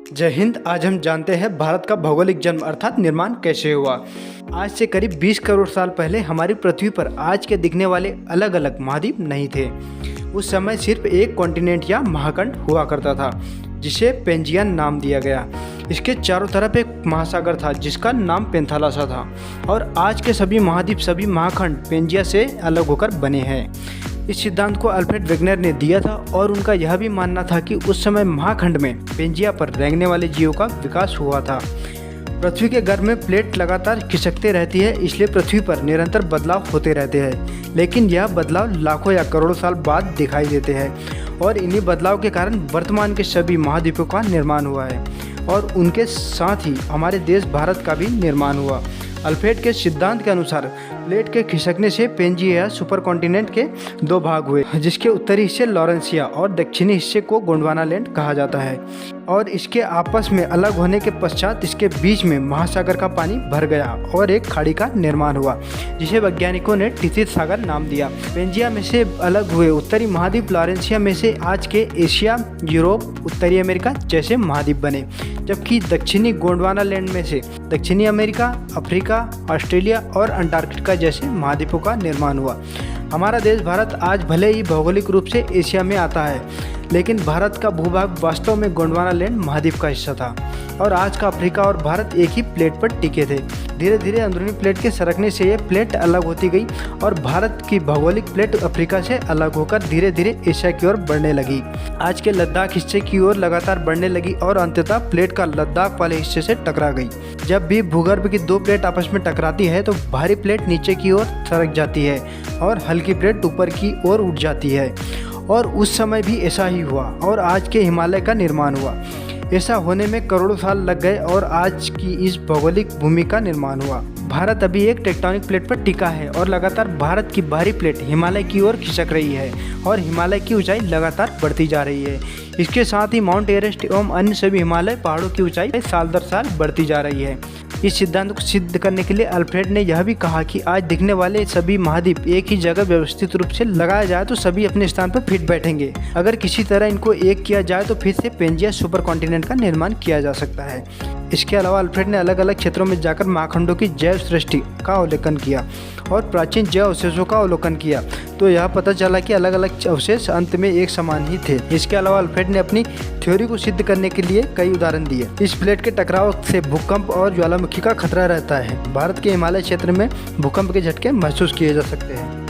जय हिंद। आज हम जानते हैं भारत का भौगोलिक जन्म अर्थात निर्माण कैसे हुआ। आज से करीब 20 करोड़ साल पहले हमारी पृथ्वी पर आज के दिखने वाले अलग अलग महाद्वीप नहीं थे। उस समय सिर्फ एक कॉन्टिनेंट या महाखंड हुआ करता था जिसे पेंजियन नाम दिया गया। इसके चारों तरफ एक महासागर था जिसका नाम पेंथालासा था और आज के सभी महाद्वीप सभी महाखंड पेंजिया से अलग होकर बने हैं। इस सिद्धांत को अल्फ्रेड वेगनर ने दिया था और उनका यह भी मानना था कि उस समय महाखंड में पेंजिया पर रेंगने वाले जीवों का विकास हुआ था। पृथ्वी के गर्भ में प्लेट लगातार खिसकते रहती है, इसलिए पृथ्वी पर निरंतर बदलाव होते रहते हैं, लेकिन यह बदलाव लाखों या करोड़ों साल बाद दिखाई देते हैं और इन्हीं बदलाव के कारण वर्तमान के सभी महाद्वीपों का निर्माण हुआ है और उनके साथ ही हमारे देश भारत का भी निर्माण हुआ। अल्फ्रेड के सिद्धांत के अनुसार प्लेट के खिसकने से पेंजिया सुपर कॉन्टिनेंट के दो भाग हुए, जिसके उत्तरी हिस्से लॉरेंसिया और दक्षिणी हिस्से को गोंडवानालैंड कहा जाता है और इसके आपस में अलग होने के पश्चात इसके बीच में महासागर का पानी भर गया और एक खाड़ी का निर्माण हुआ जिसे वैज्ञानिकों ने टिथित सागर नाम दिया। पेंजिया में से अलग हुए उत्तरी महाद्वीप लॉरेंसिया में से आज के एशिया, यूरोप, उत्तरी अमेरिका जैसे महाद्वीप बने, जबकि दक्षिणी गोंडवानालैंड में से दक्षिणी अमेरिका, अफ्रीका, ऑस्ट्रेलिया और अंटार्कटिका जैसे महाद्वीपों का निर्माण हुआ। हमारा देश भारत आज भले ही भौगोलिक रूप से एशिया में आता है, लेकिन भारत का भूभाग वास्तव में गोंडवानालैंड महाद्वीप का हिस्सा था और आज का अफ्रीका और भारत एक ही प्लेट पर टिके थे। धीरे धीरे अंदरूनी प्लेट के सरकने से ये प्लेट अलग होती गई और भारत की भौगोलिक प्लेट अफ्रीका से अलग होकर धीरे धीरे एशिया की ओर बढ़ने लगी। आज के लद्दाख हिस्से की ओर लगातार बढ़ने लगी और अंततः प्लेट का लद्दाख वाले हिस्से से टकरा गई। जब भी भूगर्भ की दो प्लेट आपस में टकराती है तो भारी प्लेट नीचे की ओर सरक जाती है और हल्की प्लेट ऊपर की ओर उठ जाती है और उस समय भी ऐसा ही हुआ और आज के हिमालय का निर्माण हुआ। ऐसा होने में करोड़ों साल लग गए और आज की इस भौगोलिक भूमि का निर्माण हुआ। भारत अभी एक टेक्टोनिक प्लेट पर टिका है और लगातार भारत की बाहरी प्लेट हिमालय की ओर खिसक रही है और हिमालय की ऊंचाई लगातार बढ़ती जा रही है। इसके साथ ही माउंट एवरेस्ट एवं अन्य सभी हिमालय पहाड़ों की ऊंचाई साल दर साल बढ़ती जा रही है। इस सिद्धांत को सिद्ध करने के लिए अल्फ्रेड ने यह भी कहा कि आज दिखने वाले सभी महाद्वीप एक ही जगह व्यवस्थित रूप से लगाया जाए तो सभी अपने स्थान पर फिट बैठेंगे। अगर किसी तरह इनको एक किया जाए तो फिर से पेंजिया सुपर कॉन्टिनेंट का निर्माण किया जा सकता है। इसके अलावा अल्फ्रेड ने अलग अलग क्षेत्रों में जाकर महाखंडों की जैव सृष्टि का अवलोकन किया और प्राचीन जैव अवशेषों का अवलोकन किया, तो यह पता चला कि अलग अलग अवशेष अंत में एक समान ही थे। इसके अलावा अल्फ्रेड ने अपनी थ्योरी को सिद्ध करने के लिए कई उदाहरण दिए। इस प्लेट के टकराव से भूकंप और ज्वालामुखी का खतरा रहता है। भारत के हिमालय क्षेत्र में भूकंप के झटके महसूस किए जा सकते हैं।